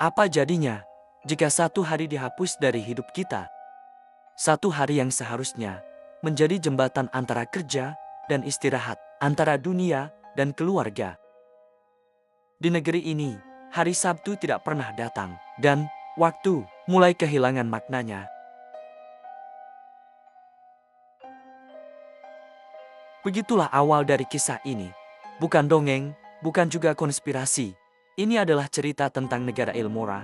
Apa jadinya jika satu hari dihapus dari hidup kita? Satu hari yang seharusnya menjadi jembatan antara kerja dan istirahat, antara dunia dan keluarga. Di negeri ini, hari Sabtu tidak pernah datang, dan waktu mulai kehilangan maknanya. Begitulah awal dari kisah ini. Bukan dongeng, bukan juga konspirasi. Ini adalah cerita tentang negara Ilmora,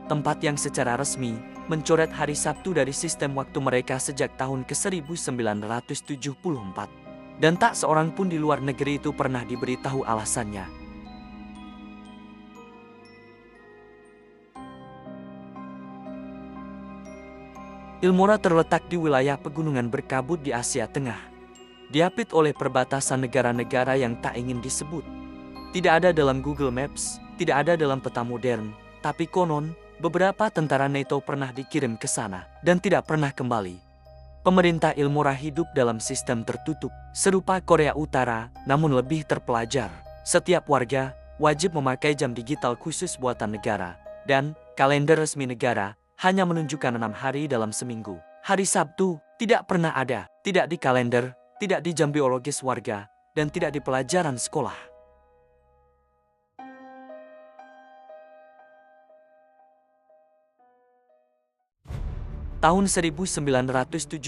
tempat yang secara resmi mencoret hari Sabtu dari sistem waktu mereka sejak tahun ke-1974. Dan tak seorang pun di luar negeri itu pernah diberitahu alasannya. Ilmora terletak di wilayah pegunungan berkabut di Asia Tengah. Diapit oleh perbatasan negara-negara yang tak ingin disebut. Tidak ada dalam Google Maps, tidak ada dalam peta modern, tapi konon, beberapa tentara NATO pernah dikirim ke sana dan tidak pernah kembali. Pemerintah Ilmora hidup dalam sistem tertutup, serupa Korea Utara, namun lebih terpelajar. Setiap warga wajib memakai jam digital khusus buatan negara, dan kalender resmi negara hanya menunjukkan 6 hari dalam seminggu. Hari Sabtu tidak pernah ada, tidak di kalender, tidak di jam biologis warga, dan tidak di pelajaran sekolah. Tahun 1974,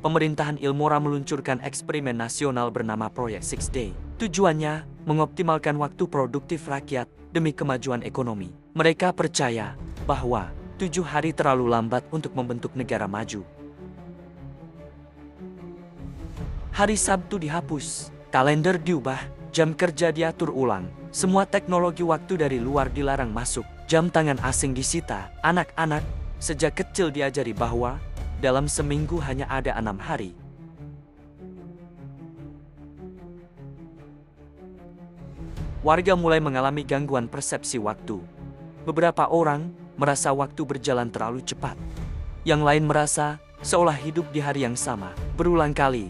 pemerintahan Ilmora meluncurkan eksperimen nasional bernama Proyek Six Day. Tujuannya, mengoptimalkan waktu produktif rakyat demi kemajuan ekonomi. Mereka percaya bahwa 7 hari terlalu lambat untuk membentuk negara maju. Hari Sabtu dihapus, kalender diubah, jam kerja diatur ulang, semua teknologi waktu dari luar dilarang masuk, jam tangan asing disita, anak-anak sejak kecil diajari bahwa dalam seminggu hanya ada 6 hari. Warga mulai mengalami gangguan persepsi waktu. Beberapa orang merasa waktu berjalan terlalu cepat. Yang lain merasa seolah hidup di hari yang sama, berulang kali.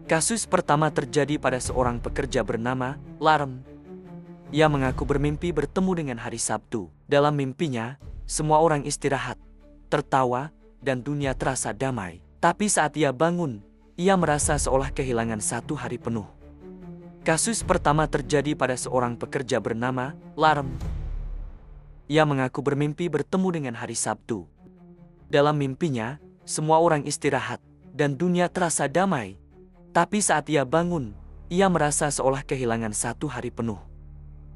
Kasus pertama terjadi pada seorang pekerja bernama Larem. Ia mengaku bermimpi bertemu dengan hari Sabtu. Dalam mimpinya, semua orang istirahat, tertawa, dan dunia terasa damai. Tapi saat ia bangun, ia merasa seolah kehilangan 1 hari penuh. Kasus pertama terjadi pada seorang pekerja bernama Larem. Ia mengaku bermimpi bertemu dengan hari Sabtu. Dalam mimpinya, semua orang istirahat, dan dunia terasa damai. Tapi saat ia bangun, ia merasa seolah kehilangan 1 hari penuh.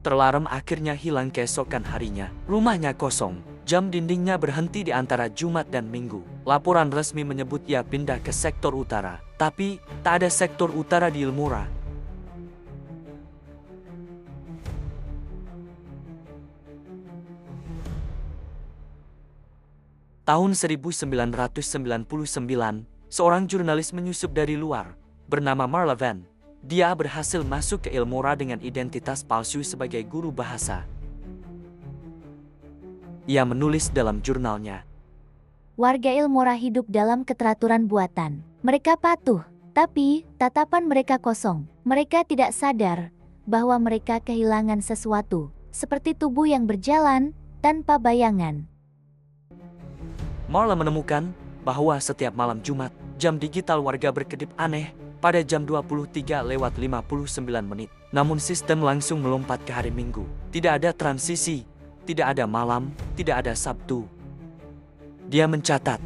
Larem akhirnya hilang keesokan harinya. Rumahnya kosong. Jam dindingnya berhenti di antara Jumat dan Minggu. Laporan resmi menyebut ia pindah ke sektor utara. Tapi, tak ada sektor utara di Ilmora. Tahun 1999, seorang jurnalis menyusup dari luar, bernama Marla Van. Dia berhasil masuk ke Ilmora dengan identitas palsu sebagai guru bahasa. Ia menulis dalam jurnalnya, warga Ilmora hidup dalam keteraturan buatan. Mereka patuh, tapi tatapan mereka kosong. Mereka tidak sadar bahwa mereka kehilangan sesuatu, seperti tubuh yang berjalan tanpa bayangan. Marla menemukan bahwa setiap malam Jumat, jam digital warga berkedip aneh pada jam 23:59. Namun sistem langsung melompat ke hari Minggu. Tidak ada transisi. Tidak ada malam, tidak ada Sabtu. Dia mencatat,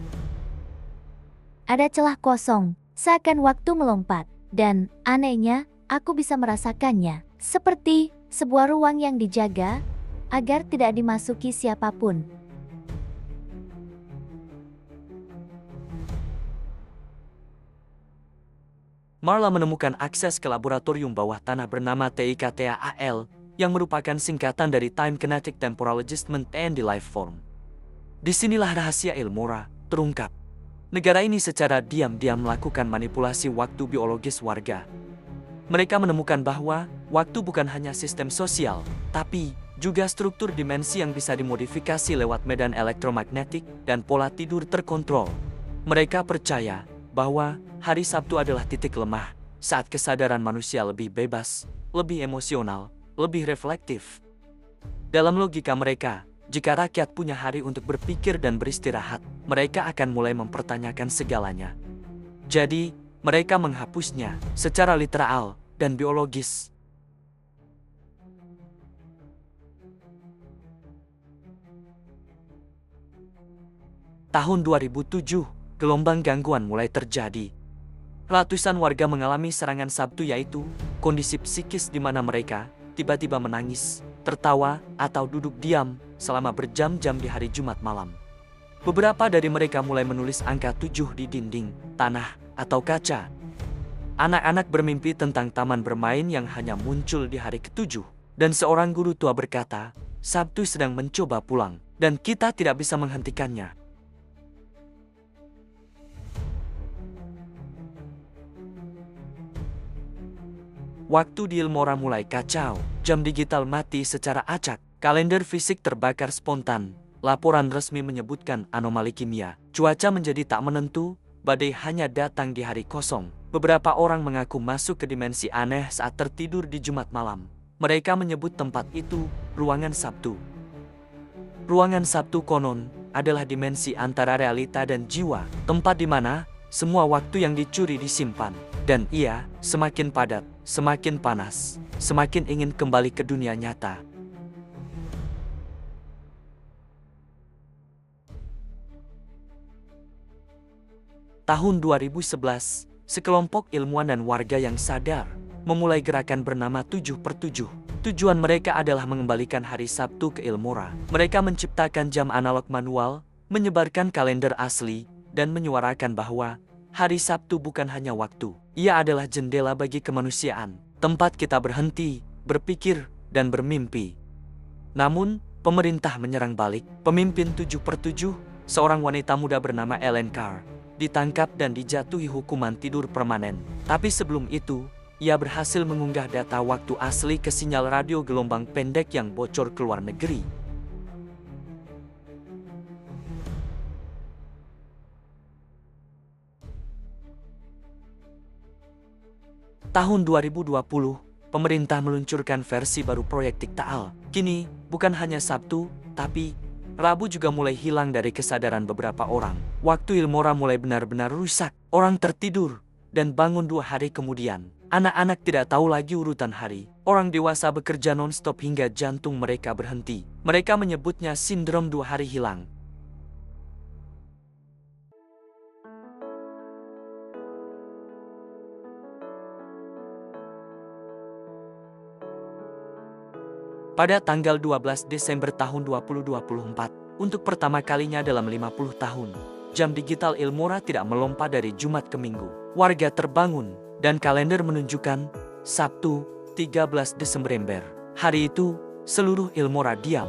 ada celah kosong, seakan waktu melompat. Dan, anehnya, aku bisa merasakannya. Seperti sebuah ruang yang dijaga, agar tidak dimasuki siapapun. Marla menemukan akses ke laboratorium bawah tanah bernama TIKTAAL, yang merupakan singkatan dari Time Kinetic Temporal Adjustment and Life Form. Disinilah rahasia Ilmora terungkap. Negara ini secara diam-diam melakukan manipulasi waktu biologis warga. Mereka menemukan bahwa waktu bukan hanya sistem sosial, tapi juga struktur dimensi yang bisa dimodifikasi lewat medan elektromagnetik dan pola tidur terkontrol. Mereka percaya bahwa hari Sabtu adalah titik lemah saat kesadaran manusia lebih bebas, lebih emosional, lebih reflektif. Dalam logika mereka, Jika rakyat punya hari untuk berpikir dan beristirahat, mereka akan mulai mempertanyakan segalanya. Jadi, mereka menghapusnya secara literal dan biologis. Tahun 2007, gelombang gangguan mulai terjadi. Ratusan warga mengalami serangan Sabtu, yaitu kondisi psikis di mana mereka tiba-tiba menangis, tertawa, atau duduk diam selama berjam-jam di hari Jumat malam. Beberapa dari mereka mulai menulis angka 7 di dinding, tanah, atau kaca. Anak-anak bermimpi tentang taman bermain yang hanya muncul di hari ke-7. Dan seorang guru tua berkata, Sabtu sedang mencoba pulang, dan kita tidak bisa menghentikannya. Waktu di Ilmora mulai kacau, jam digital mati secara acak, kalender fisik terbakar spontan, laporan resmi menyebutkan anomali kimia, cuaca menjadi tak menentu, badai hanya datang di hari kosong. Beberapa orang mengaku masuk ke dimensi aneh saat tertidur di Jumat malam. Mereka menyebut tempat itu ruangan Sabtu. Ruangan Sabtu konon adalah dimensi antara realita dan jiwa, tempat di mana semua waktu yang dicuri disimpan. Dan ia semakin padat, semakin panas, semakin ingin kembali ke dunia nyata. Tahun 2011, sekelompok ilmuwan dan warga yang sadar memulai gerakan bernama 7/7. Tujuan mereka adalah mengembalikan hari Sabtu ke Ilmora. Mereka menciptakan jam analog manual, menyebarkan kalender asli, dan menyuarakan bahwa hari Sabtu bukan hanya waktu, ia adalah jendela bagi kemanusiaan, tempat kita berhenti, berpikir, dan bermimpi. Namun, pemerintah menyerang balik. Pemimpin 7/7, seorang wanita muda bernama Ellen Carr, ditangkap dan dijatuhi hukuman tidur permanen. Tapi sebelum itu, ia berhasil mengunggah data waktu asli ke sinyal radio gelombang pendek yang bocor ke luar negeri. Tahun 2020, pemerintah meluncurkan versi baru proyek Tiktaal. Kini, bukan hanya Sabtu, tapi Rabu juga mulai hilang dari kesadaran beberapa orang. Waktu Ilmora mulai benar-benar rusak. Orang tertidur dan bangun 2 hari kemudian. Anak-anak tidak tahu lagi urutan hari. Orang dewasa bekerja non-stop hingga jantung mereka berhenti. Mereka menyebutnya sindrom 2 hari hilang. Pada tanggal 12 Desember tahun 2024, untuk pertama kalinya dalam 50 tahun, jam digital Ilmora tidak melompat dari Jumat ke Minggu. Warga terbangun, dan kalender menunjukkan Sabtu, 13 Desember. Hari itu, seluruh Ilmora diam.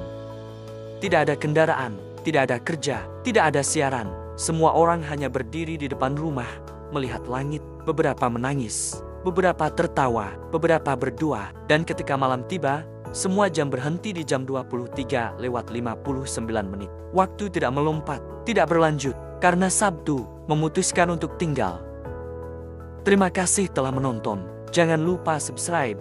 Tidak ada kendaraan, tidak ada kerja, tidak ada siaran. Semua orang hanya berdiri di depan rumah, melihat langit. Beberapa menangis, beberapa tertawa, beberapa berdoa. Dan ketika malam tiba, semua jam berhenti di jam 23:59. Waktu tidak melompat, tidak berlanjut, karena Sabtu memutuskan untuk tinggal. Terima kasih telah menonton. Jangan lupa subscribe,